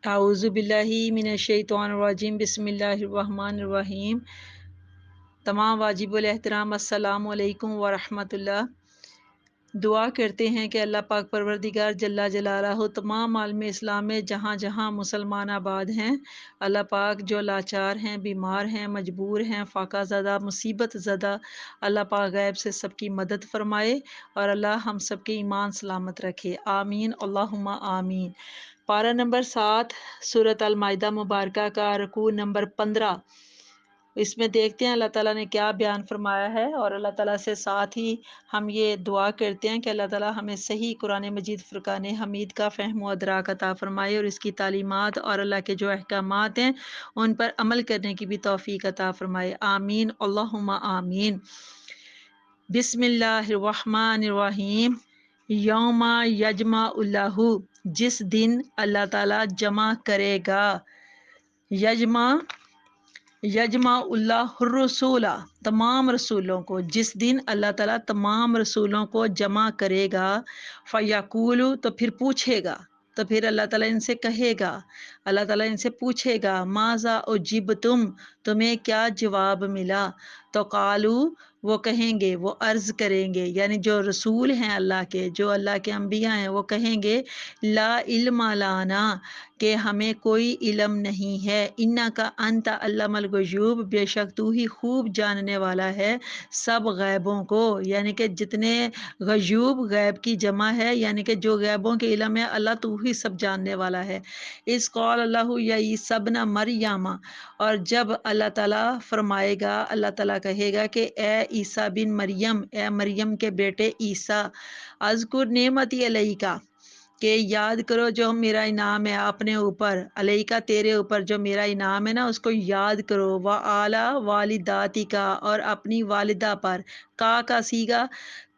اعوذ باللہ من الشیطان الرجیم، بسم اللہ الرحمن الرحیم۔ تمام واجب الاحترام السلام علیکم ورحمۃ اللہ۔ دعا کرتے ہیں کہ اللہ پاک پروردگار جل جلالہ تمام عالم اسلام میں جہاں جہاں مسلمان آباد ہیں، اللہ پاک جو لاچار ہیں، بیمار ہیں، مجبور ہیں، فاقہ زدہ، مصیبت زدہ، اللہ پاک غیب سے سب کی مدد فرمائے اور اللہ ہم سب کے ایمان سلامت رکھے، آمین اللہم آمین۔ پارہ نمبر 7 سورۃ المائدہ مبارکہ کا رکوع نمبر 15، اس میں دیکھتے ہیں اللہ تعالیٰ نے کیا بیان فرمایا ہے، اور اللہ تعالیٰ سے ساتھ ہی ہم یہ دعا کرتے ہیں کہ اللہ تعالیٰ ہمیں صحیح قرآن مجید فرقان حمید کا فہم و ادراک عطا فرمائے اور اس کی تعلیمات اور اللہ کے جو احکامات ہیں ان پر عمل کرنے کی بھی توفیق عطا فرمائے، آمین اللہم آمین۔ بسم اللہ الرحمن الرحیم۔ یوم یجمع اللہ، جس دن اللہ تعالیٰ جمع کرے گا، یجمع اللہ الرسول، تمام رسولوں کو، جس دن اللہ تعالیٰ تمام رسولوں کو جمع کرے گا، فیقول، تو پھر پوچھے گا، تو پھر اللہ تعالیٰ ان سے کہے گا، اللہ تعالیٰ ان سے پوچھے گا، ماذا اجبتم، تمہیں کیا جواب ملا، تو قالو، وہ کہیں گے، وہ عرض کریں گے، یعنی جو رسول ہیں اللہ کے، جو اللہ کے انبیاء ہیں، وہ کہیں گے لا علم لنا، کہ ہمیں کوئی علم نہیں ہے، انکا انت علام الغیوب، بے شک تو ہی خوب جاننے والا ہے سب غیبوں کو، یعنی کہ جتنے غیوب، غیب کی جمع ہے، یعنی کہ جو غیبوں کے علم ہے اللہ تو ہی سب جاننے والا ہے۔ اس قول اللہ یا عیسی ابن مریم، اور جب اللہ تعالیٰ فرمائے گا، اللہ تعالیٰ کہے گا کہ اے عیسیٰ بن مریم، اے مریم کے بیٹے عیسیٰ، اذکر نعمتی علیکا، کہ یاد کرو جو میرا انعام ہے اپنے اوپر، علیکا تیرے اوپر جو میرا انعام ہے نا اس کو یاد کرو، وعلی والداتی کا، اور اپنی والدہ پر، کا سیگا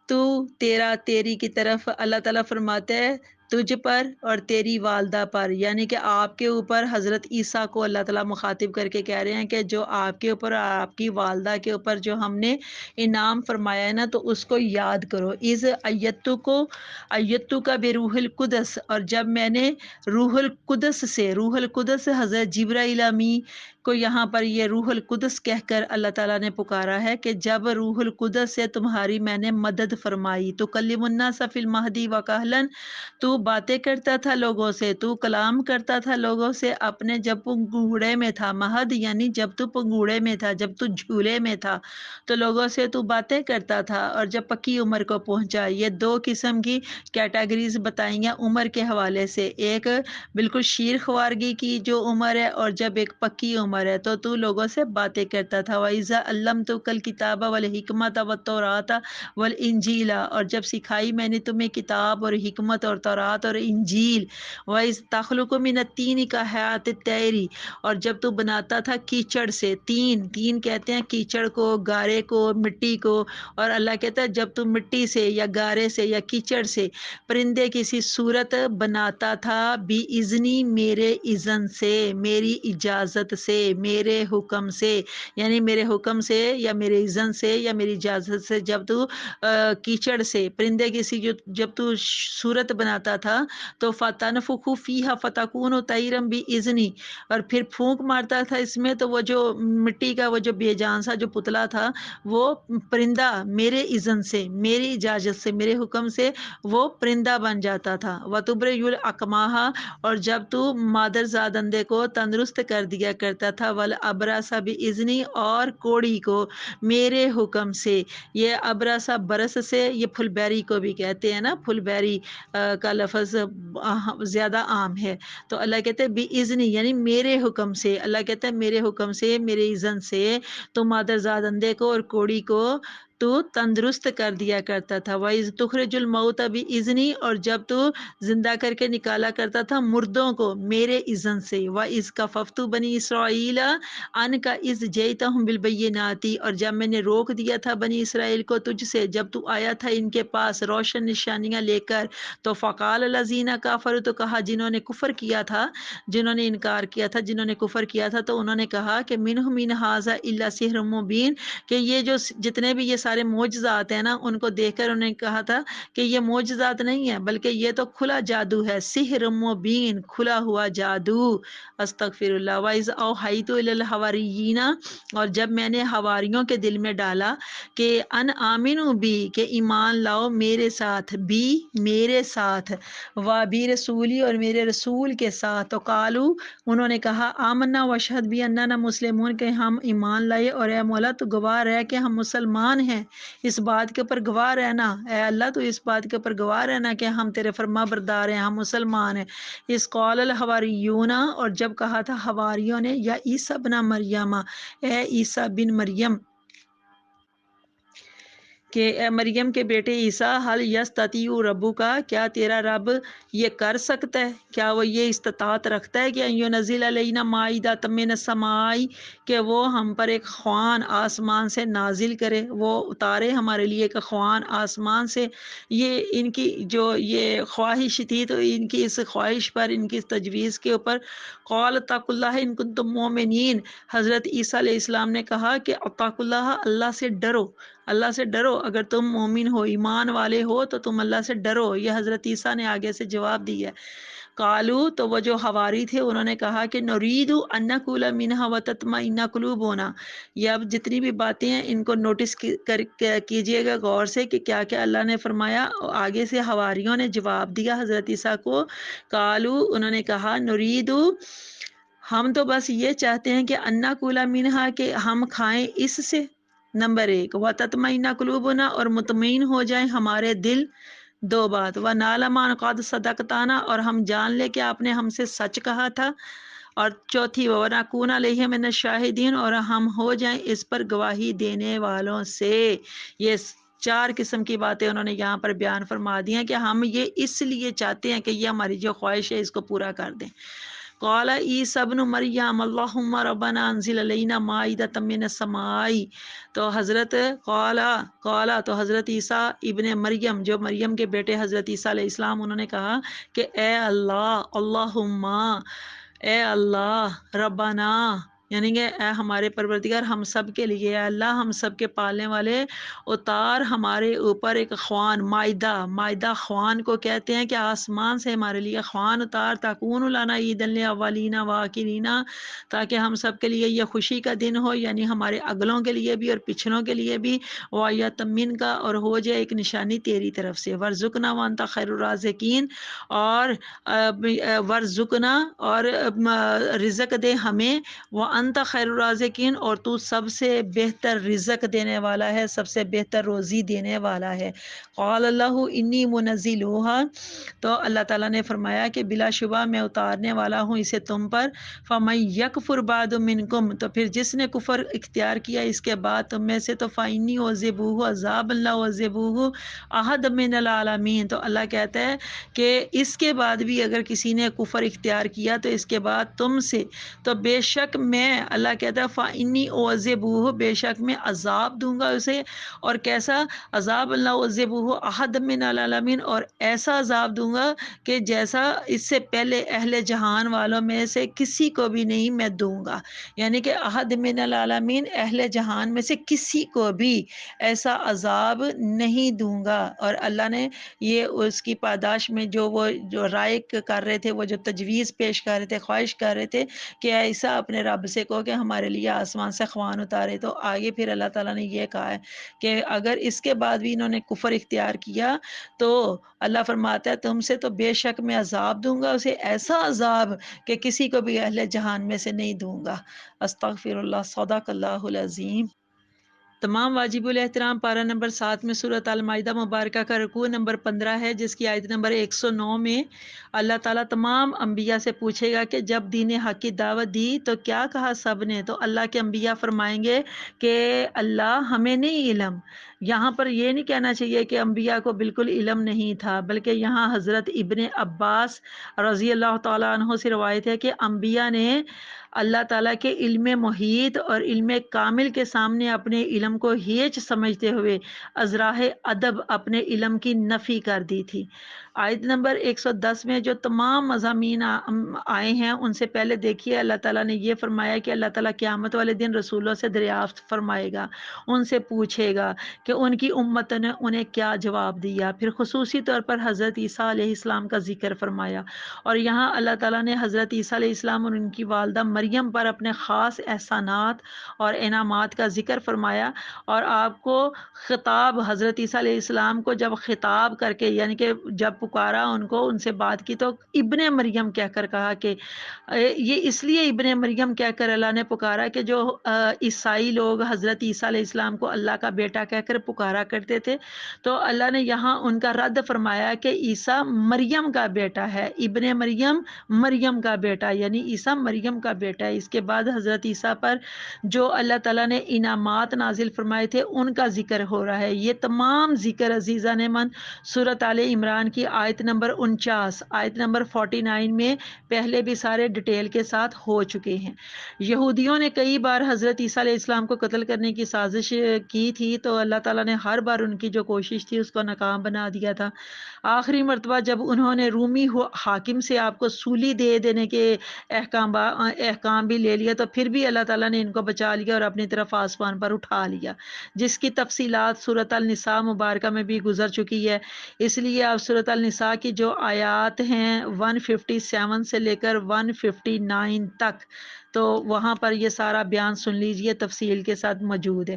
تو تیرا، تیری کی طرف اللہ تعالیٰ فرماتے ہے تجھ پر اور تیری والدہ پر، یعنی کہ آپ کے اوپر حضرت عیسیٰ کو اللہ تعالیٰ مخاطب کر کے کہہ رہے ہیں کہ جو آپ کے اوپر اور آپ کی والدہ کے اوپر جو ہم نے انعام فرمایا ہے نا تو اس کو یاد کرو، از ایتو کا بے روح القدس، اور جب میں نے روح القدس سے، روح القدس حضرت جبرائیل امی کو یہاں پر یہ روح القدس کہہ کر اللہ تعالیٰ نے پکارا ہے کہ جب روح القدس سے تمہاری میں نے مدد فرمائی، تو کلم الناس فی المہدی وکہلاً، تو باتیں کرتا تھا لوگوں سے، تو کلام کرتا تھا لوگوں سے اپنے جب پنگوڑے میں تھا، مہد یعنی جب تو پنگوڑے میں تھا، جب تو جھولے میں تھا تو لوگوں سے تو باتیں کرتا تھا، اور جب پکی عمر کو پہنچا، یہ دو قسم کی کیٹیگریز بتائیں گے عمر کے حوالے سے، ایک بالکل شیر خوارگی کی جو عمر ہے، اور جب ایک پکی عمر ہے تو لوگوں سے باتیں کرتا تھا، وَإِذَا عَلَّمْتُكَ الْكِتَابَ وَالْحِكْمَةَ وَالتَّوْرَاةَ وَالْإِنْجِيلَ، اور جب سکھائی میں نے تمہیں کتاب اور حکمت اور تورات اور انجیل، وَإِذْ تَخْلُقُ مِنَ الطِّينِ كَهَيْئَةِ الطَّيْرِ، اور جب تو بناتا تھا کیچڑ سے، تین کہتے ہیں کیچڑ کو، گارے کو، مٹی کو، اور اللہ کہتا ہے جب تو مٹی سے یا گارے سے یا کیچڑ سے پرندے کسی صورت بناتا تھا، بھی اذنی، میرے اذن سے، میری اجازت سے، میرے حکم سے، یعنی میرے حکم سے یا میرے اذن سے یا میری اجازت سے، جب تو کیچڑ سے پرندے کسی جب تو صورت بناتا تھا تو فتنفخ فیہا فتکون طیرا باذنی، اور پھر پھونک مارتا تھا اس میں تو وہ جو مٹی کا وہ جو بے جان سا جو پتلا تھا وہ پرندہ میرے اذن سے، میری اجازت سے، میرے حکم سے وہ پرندہ بن جاتا تھا، وَتُبْرِئُ الْأَكْمَحَ، اور جب تو مادر زادندے کو تندرست کر دیا کرتا تھا، وَالْأَبْرَصَ بِإِذْنِی، اور کوڑی کو میرے حکم سے، یہ ابرس برس سے، یہ پھل بیری کو بھی کہتے ہیں نا، پھل بیری کا لفظ زیادہ عام ہے، تو اللہ کہتے ہیں بِإِذْنِی یعنی میرے حکم سے، اللہ کہتا ہے میرے حکم سے، میرے اذن سے تو مادر زادندے کو اور کوڑی کو تو تندرست کر دیا کرتا تھا، وَإِذْ تُخْرِجُ الْمَوْتَ بِإِذْنِی، اور جب تو زندہ کر کے نکالا کرتا تھا مردوں کو میرے اذن سے، وَإِذْ كَفَفْتُ بَنِي إِسْرَائِيلَ عَنْكَ إِذْ جِئْتَهُم بِالْبَيِّنَاتِ، اور جب میں نے روک دیا تھا بنی اسرائیل کو تجھ سے جب تو آیا تھا ان کے پاس روشن نشانیاں لے کر، تو فقال الذین کفروا، تو کہا جنہوں نے کفر کیا تھا، جنہوں نے انکار کیا تھا، جنہوں نے کفر کیا تھا، تو انہوں نے کہا کہ منہم ان ھذا الا سحر مبین، کہ یہ جو جتنے بھی یہ سارے معجزات ہیں نا، ان کو دیکھ کر انہوں نے کہا تھا کہ یہ معجزات نہیں ہے بلکہ یہ تو کھلا جادو ہے، سحر مبین، کھلا ہوا جادو۔ استغفر اللہ۔ وَإِذْ أَوْحَيْتُ إِلَى الْحَوَارِيِّينَ، اور جب میں نے حواریوں کے دل میں ڈالا کہ ان آمنوا بی، کہ ایمان لاؤ میرے ساتھ، بی میرے ساتھ، و بی رسولی اور میرے رسول کے ساتھ، تو قالو انہوں نے کہا آمنا واشہد بھی اننا مسلمون، کہ ہم ایمان لائے اور اے مولا تو گواہ رہ کہ ہم مسلمان ہیں، اس بات کے اوپر گواہ رہنا، اے اللہ تو اس بات کے اوپر گواہ رہنا کہ ہم تیرے فرما بردار ہیں، ہم مسلمان ہیں۔ اس قال الحواریون، اور جب کہا تھا حواریوں نے، یا عیسیٰ بن مریم، اے عیسیٰ بن مریم، کہ اے مریم کے بیٹے عیسیٰ، حل یستطیع ربک، کیا تیرا رب یہ کر سکتا ہے، کیا وہ یہ استطاعت رکھتا ہے کہ ینزل علینا مائدۃ من السماء، کہ وہ ہم پر ایک خوان آسمان سے نازل کرے، وہ اتارے ہمارے لیے ایک خوان آسمان سے۔ یہ ان کی جو یہ خواہش تھی، تو ان کی اس خواہش پر، ان کی اس تجویز کے اوپر، قال اتقوا اللہ ان کنتم مؤمنین، حضرت عیسیٰ علیہ السلام نے کہا کہ اتقوا اللہ، اللہ سے ڈرو، اللہ سے ڈرو، اگر تم مومن ہو، ایمان والے ہو تو تم اللہ سے ڈرو۔ یہ حضرت عیسیٰ نے آگے سے جواب دیا ہے۔ قالو، تو وہ جو حواری تھے انہوں نے کہا کہ نرید ان نکول منہا وتطمئن قلوبنا، یہ اب جتنی بھی باتیں ہیں ان کو نوٹس کیجئے گا غور سے کہ کیا کیا اللہ نے فرمایا۔ آگے سے حواریوں نے جواب دیا حضرت عیسیٰ کو، قالو انہوں نے کہا نرید، ہم تو بس یہ چاہتے ہیں کہ انا کولا منہا، کہ ہم کھائیں اس سے، نمبر ایک، و تطمئن قلوبنا، اور مطمئن ہو جائیں ہمارے دل، دو بات، و نعلم قد صدقتانا، اور ہم جان لے کہ آپ نے ہم سے سچ کہا تھا، اور چوتھی، و نکون علیہ من الشاہدین، اور ہم ہو جائیں اس پر گواہی دینے والوں سے۔ یہ چار قسم کی باتیں انہوں نے یہاں پر بیان فرما دی ہیں کہ ہم یہ اس لیے چاہتے ہیں کہ یہ ہماری جو خواہش ہے اس کو پورا کر دیں۔ قال عیسی ابن مریم اللہم ربنا انزل علینا مائدۃ من السماء، تو حضرت تو حضرت عیسیٰ ابن مریم، جو مریم کے بیٹے حضرت عیسیٰ علیہ السلام، انہوں نے کہا کہ اے اللہ، اللہم، اے اللہ، ربنا، یعنی کہ اے ہمارے پروردگار، ہم سب کے لیے، اے اللہ ہم سب کے پالنے والے، اتار ہمارے اوپر ایک خوان، مائدہ خوان کو کہتے ہیں کہ آسمان سے ہمارے لیے خوان اتار، تکون لنا عید الاولین والآخرین، تاکہ ہم سب کے لیے یہ خوشی کا دن ہو، یعنی ہمارے اگلوں کے لیے بھی اور پچھلوں کے لیے بھی، وآیۃ منک، اور ہو جائے ایک نشانی تیری طرف سے، ورزقنا وانت خیر الرازقین، اور ورزقنا، اور رزق دے ہمیں، وانت خیر الرازقین، اور تو سب سے بہتر رزق دینے والا ہے، سب سے بہتر روزی دینے والا ہے۔ قال اللہ انی منزلھا، تو اللہ تعالیٰ نے فرمایا کہ بلا شبہ میں اتارنے والا ہوں اسے تم پر، فمن یکفر بعد منکم، تو پھر جس نے کفر اختیار کیا اس کے بعد تم میں سے، تو فانی عذبوہ عذاب اللہ عذبوہ احد من العالمین، تو اللہ کہتا ہے کہ اس کے بعد بھی اگر کسی نے کفر اختیار کیا تو اس کے بعد تم سے، تو بے شک میں، اللہ کہتا ہے فانی عذبوہ، بے شک میں عذاب دوں گا اسے، اور کیسا عذاب، اللہ عذبوہ احد من العالمین، اور ایسا عذاب دوں گا کہ جیسا اس سے پہلے اہل جہان والوں میں سے کسی کو بھی نہیں میں دوں گا، یعنی کہ احد من العالمین، اہل جہان میں سے کسی کو بھی ایسا عذاب نہیں دوں گا۔ اور اللہ نے یہ اس کی پاداش میں جو رائے کر رہے تھے، وہ جو تجویز پیش کر رہے تھے، خواہش کر رہے تھے کہ ایسا اپنے رب سے کہو کہ ہمارے لیے آسمان سے خوان اتارے، تو آگے پھر اللہ تعالیٰ نے یہ کہا ہے کہ اگر اس کے بعد بھی انہوں نے کفر اختیار کیا تو اللہ فرماتا ہے تم سے تو بے شک میں عذاب دوں گا اسے، ایسا عذاب کہ کسی کو بھی اہل جہان میں سے نہیں دوں گا۔ استغفر اللہ، صدق اللہ العظیم۔ تمام واجب الاحترام پارہ نمبر 7 میں سورۃ المائدہ مبارکہ کا رکوع نمبر 15 ہے، جس کی آیت نمبر 109 میں اللہ تعالیٰ تمام انبیاء سے پوچھے گا کہ جب دین حق کی دعوت دی تو کیا کہا سب نے، تو اللہ کے انبیاء فرمائیں گے کہ اللہ ہمیں نہیں علم۔ یہاں پر یہ نہیں کہنا چاہیے کہ انبیاء کو بالکل علم نہیں تھا، بلکہ یہاں حضرت ابن عباس رضی اللہ تعالیٰ عنہ سے روایت ہے کہ انبیاء نے اللہ تعالیٰ کے علم محیط اور علم کامل کے سامنے اپنے علم کو ہیچ سمجھتے ہوئے ازراہ ادب اپنے علم کی نفی کر دی تھی۔ آیت نمبر 110 میں جو تمام مضامین آئے ہیں ان سے پہلے دیکھیے اللہ تعالیٰ نے یہ فرمایا کہ اللہ تعالیٰ قیامت والے دن رسولوں سے دریافت فرمائے گا، ان سے پوچھے گا کہ ان کی امت نے انہیں کیا جواب دیا۔ پھر خصوصی طور پر حضرت عیسیٰ علیہ السلام کا ذکر فرمایا، اور یہاں اللہ تعالیٰ نے حضرت عیسیٰ علیہ السلام اور ان کی والدہ مریم پر اپنے خاص احسانات اور انعامات کا ذکر فرمایا، اور آپ کو خطاب حضرت عیسیٰ علیہ السلام کو جب خطاب کر کے یعنی کہ جب پکارا ان کو، ان سے بات کی، تو ابن مریم کہہ کر کہا کہ یہ اس لیے ابن مریم کہہ کر اللہ نے پکارا کہ جو عیسائی لوگ حضرت عیسیٰ علیہ السلام کو اللہ کا بیٹا کہہ کر پکارا کرتے تھے، تو اللہ نے یہاں ان کا رد فرمایا کہ عیسیٰ مریم کا بیٹا ہے، ابن مریم مریم کا بیٹا، یعنی عیسیٰ مریم کا بیٹا ہے۔ اس کے بعد حضرت عیسیٰ پر جو اللہ تعالیٰ نے انعامات نازل فرمائے تھے ان کا ذکر ہو رہا ہے۔ یہ تمام ذکر عزیزان من سورۃ آل عمران کی آیت نمبر 49، آیت نمبر 49 میں پہلے بھی سارے ڈیٹیل کے ساتھ ہو چکے ہیں۔ یہودیوں نے کئی بار حضرت عیسیٰ علیہ السلام کو قتل کرنے کی سازش کی تھی، تو اللہ تعالیٰ نے ہر بار ان کی جو کوشش تھی اس کو ناکام بنا دیا تھا۔ آخری مرتبہ جب انہوں نے رومی حاکم سے آپ کو سولی دے دینے کے احکام بھی لے لیا، تو پھر بھی اللہ تعالیٰ نے ان کو بچا لیا اور اپنی طرف آسمان پر اٹھا لیا، جس کی تفصیلات سورۃ النساء مبارکہ میں بھی گزر چکی ہے۔ اس لیے آپ سورۃ النساء کی جو آیات ہیں 157 سے لے کر 159 تک، تو وہاں پر یہ سارا بیان سن لیجئے، تفصیل کے ساتھ موجود ہے۔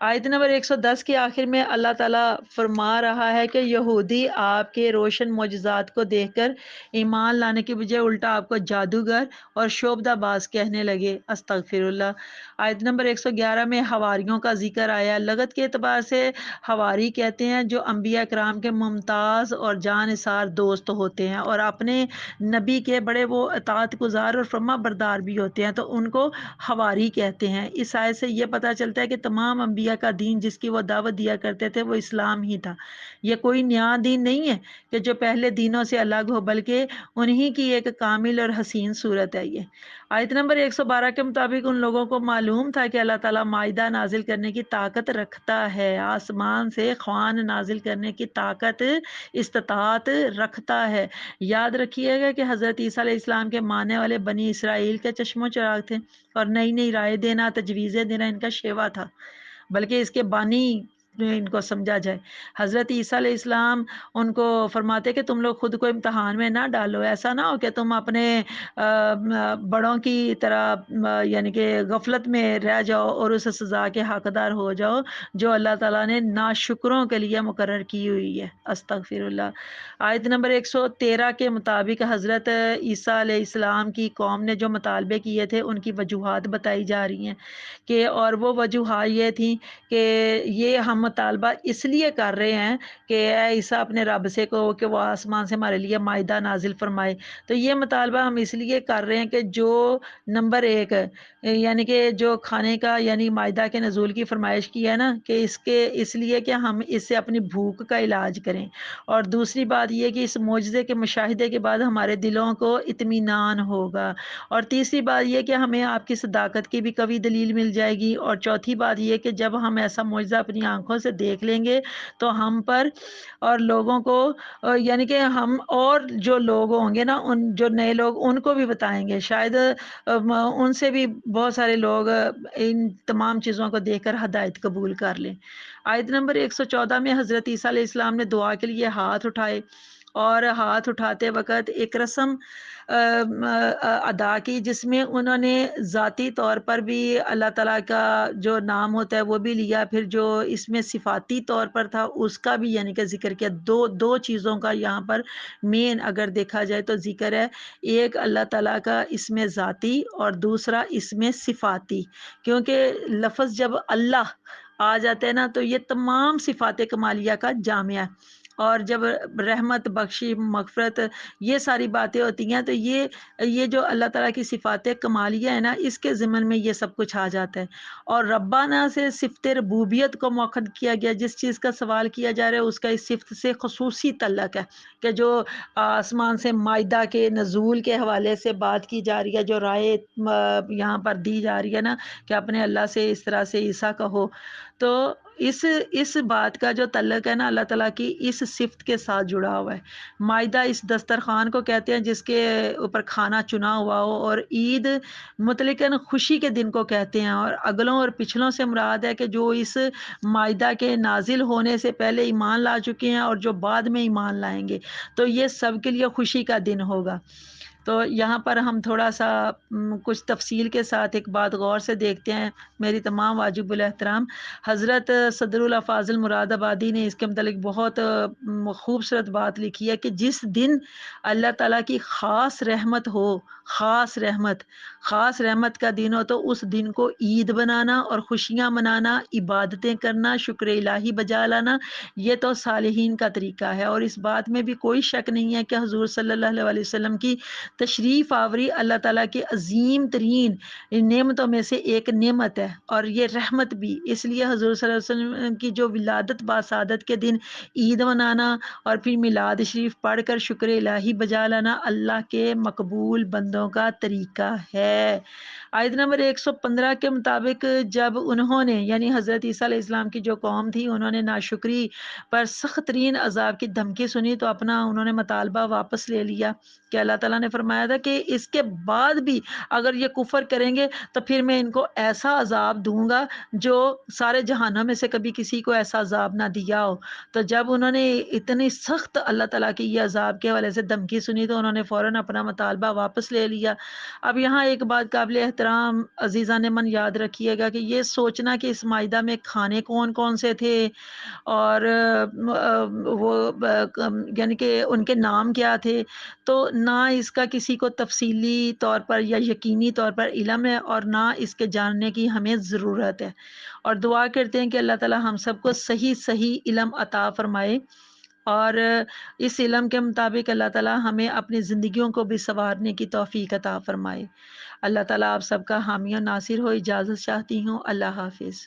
آیت نمبر 110 کے آخر میں اللہ تعالیٰ فرما رہا ہے کہ یہودی آپ کے روشن معجزات کو دیکھ کر ایمان لانے کی بجائے الٹا آپ کو جادوگر اور شعبدہ باز کہنے لگے، استغفر اللہ۔ آیت نمبر 111 میں حواریوں کا ذکر آیا۔ لغت کے اعتبار سے حواری کہتے ہیں جو انبیاء کرام کے ممتاز اور جان نثار دوست ہوتے ہیں، اور اپنے نبی کے بڑے وہ اطاعت گزار اور فرما بردار بھی ہوتے ہیں، تو ان کو حواری کہتے ہیں۔ اس آیت سے یہ پتہ چلتا ہے کہ تمام انبیاء کا دین جس کی وہ دعوت دیا کرتے تھے وہ اسلام ہی تھا۔ یہ کوئی نیا دین نہیں ہے کہ جو پہلے دینوں سے الگ ہو، بلکہ انہی کی ایک کامل اور حسین صورت ہے یہ۔ آیت نمبر 112 کے مطابق ان لوگوں کو معلوم تھا کہ اللہ تعالیٰ مائدہ نازل کرنے کی طاقت رکھتا ہے، آسمان سے خوان نازل کرنے کی طاقت استطاعت رکھتا ہے۔ یاد رکھیے گا کہ حضرت عیسیٰ علیہ السلام کے ماننے والے بنی اسرائیل کے چشم و چراغ تھے، اور نئی نئی رائے دینا، تجویزیں دینا ان کا شیوا تھا، بلکہ اس کے بانی ان کو سمجھا جائے۔ حضرت عیسیٰ علیہ السلام ان کو فرماتے کہ تم لوگ خود کو امتحان میں نہ ڈالو، ایسا نہ ہو کہ تم اپنے بڑوں کی طرح یعنی کہ غفلت میں رہ جاؤ اور اس سزا کے حقدار ہو جاؤ جو اللہ تعالیٰ نے ناشکروں کے لیے مقرر کی ہوئی ہے، استغفر اللہ۔ آیت نمبر 113 کے مطابق حضرت عیسیٰ علیہ السلام کی قوم نے جو مطالبے کیے تھے ان کی وجوہات بتائی جا رہی ہیں کہ، اور وہ وجوہات یہ تھیں کہ یہ ہم مطالبہ اس لیے کر رہے ہیں کہ اے عیسیٰ اپنے رب سے کہو کہ وہ آسمان سے ہمارے لیے مائدہ نازل فرمائے۔ تو یہ مطالبہ ہم اس لیے کر رہے ہیں کہ جو نمبر 1 یعنی کہ جو کھانے کا یعنی مائدہ کے نزول کی فرمائش کی ہے نا، کہ اس لیے کہ ہم اس سے اپنی بھوک کا علاج کریں، اور دوسری بات یہ کہ اس معجزے کے مشاہدے کے بعد ہمارے دلوں کو اطمینان ہوگا، اور تیسری بات یہ کہ ہمیں آپ کی صداقت کی بھی قوی دلیل مل جائے گی، اور چوتھی بات یہ کہ جب ہم ایسا معجزہ اپنی آنکھوں سے دیکھ لیں گے تو ہم پر اور لوگوں کو یعنی کہ ہم اور جو لوگ ہوں گے نا، ان جو نئے لوگ ان کو بھی بتائیں گے، شاید ان سے بھی بہت سارے لوگ ان تمام چیزوں کو دیکھ کر ہدایت قبول کر لیں۔ آیت نمبر 114 میں حضرت عیسیٰ علیہ السلام نے دعا کے لیے ہاتھ اٹھائے، اور ہاتھ اٹھاتے وقت ایک رسم ادا کی جس میں انہوں نے ذاتی طور پر بھی اللہ تعالیٰ کا جو نام ہوتا ہے وہ بھی لیا، پھر جو اس میں صفاتی طور پر تھا اس کا بھی یعنی کہ ذکر کیا۔ دو چیزوں کا یہاں پر مین اگر دیکھا جائے تو ذکر ہے، ایک اللہ تعالیٰ کا اس میں ذاتی اور دوسرا اس میں صفاتی، کیونکہ لفظ جب اللہ آ جاتا ہے نا تو یہ تمام صفات کمالیہ کا جامعہ ہے۔ اور جب رحمت، بخشی، مغفرت یہ ساری باتیں ہوتی ہیں تو یہ جو اللہ تعالیٰ کی صفات کمالیہ ہے نا، اس کے ضمن میں یہ سب کچھ آ جاتا ہے۔ اور ربانہ سے صفت ربوبیت کو موخد کیا گیا، جس چیز کا سوال کیا جا رہا ہے اس کا اس صفت سے خصوصی تعلق ہے کہ جو آسمان سے مائدہ کے نزول کے حوالے سے بات کی جا رہی ہے، جو رائے یہاں پر دی جا رہی ہے نا کہ اپنے اللہ سے اس طرح سے عیسیٰ کہو، تو اس بات کا جو تعلق ہے نا اللہ تعالیٰ کی اس صفت کے ساتھ جڑا ہوا ہے۔ مائدہ اس دسترخوان کو کہتے ہیں جس کے اوپر کھانا چنا ہوا ہو، اور عید مطلقاً خوشی کے دن کو کہتے ہیں، اور اگلوں اور پچھلوں سے مراد ہے کہ جو اس مائدہ کے نازل ہونے سے پہلے ایمان لا چکے ہیں اور جو بعد میں ایمان لائیں گے، تو یہ سب کے لیے خوشی کا دن ہوگا۔ تو یہاں پر ہم تھوڑا سا کچھ تفصیل کے ساتھ ایک بات غور سے دیکھتے ہیں۔ میری تمام واجب الاحترام حضرت صدر اللہ فاضل مراد آبادی نے اس کے متعلق بہت خوبصورت بات لکھی ہے کہ جس دن اللہ تعالیٰ کی خاص رحمت ہو، خاص رحمت کا دن ہو، تو اس دن کو عید بنانا اور خوشیاں منانا، عبادتیں کرنا، شکر الہی بجا لانا، یہ تو صالحین کا طریقہ ہے۔ اور اس بات میں بھی کوئی شک نہیں ہے کہ حضور صلی اللہ علیہ وسلم کی تشریف آوری اللہ تعالیٰ کے عظیم ترین نعمتوں میں سے ایک نعمت ہے، اور یہ رحمت بھی۔ اس لیے حضور صلی اللہ علیہ وسلم کی جو ولادت باسعادت کے دن عید منانا اور پھر میلاد شریف پڑھ کر شکر الہی بجا لانا اللہ کے مقبول بندوں کا طریقہ ہے۔ آیت نمبر 115 کے مطابق جب انہوں نے یعنی حضرت عیسیٰ علیہ السلام کی جو قوم تھی، انہوں نے ناشکری پر سخت ترین عذاب کی دھمکی سنی تو انہوں نے مطالبہ واپس لے لیا کہ اللہ تعالیٰ نے فرمایا تھا کہ اس کے بعد بھی اگر یہ کفر کریں گے تو پھر میں ان کو ایسا عذاب دوں گا جو سارے جہانوں میں سے کبھی کسی کو ایسا عذاب نہ دیا ہو۔ تو جب انہوں نے اتنی سخت اللہ تعالیٰ کی یہ عذاب کے حوالے سے دھمکی سنی تو انہوں نے فوراً اپنا مطالبہ واپس لے لیا۔ اب یہاں ایک بات قابل احترام عزیزان من یاد رکھیے گا کہ یہ سوچنا کہ اس مائدہ میں کھانے کون کون سے تھے اور وہ یعنی کہ ان کے نام کیا تھے، تو نہ اس کا کسی کو تفصیلی طور پر یا یقینی طور پر علم ہے اور نہ اس کے جاننے کی ہمیں ضرورت ہے۔ اور دعا کرتے ہیں کہ اللہ تعالی ہم سب کو صحیح علم عطا فرمائے، اور اس علم کے مطابق اللہ تعالی ہمیں اپنی زندگیوں کو بھی سنوارنے کی توفیق عطا فرمائے۔ اللہ تعالیٰ آپ سب کا حامی و ناصر ہو۔ اجازت چاہتی ہوں، اللہ حافظ۔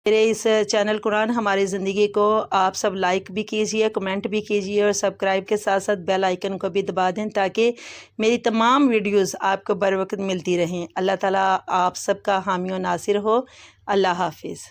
میرے اس چینل قرآن ہماری زندگی کو آپ سب لائک بھی کیجئے، کمنٹ بھی کیجئے، اور سبسکرائب کے ساتھ ساتھ بیل آئیکن کو بھی دبا دیں تاکہ میری تمام ویڈیوز آپ کو بر وقت ملتی رہیں۔ اللہ تعالیٰ آپ سب کا حامی و ناصر ہو۔ اللہ حافظ۔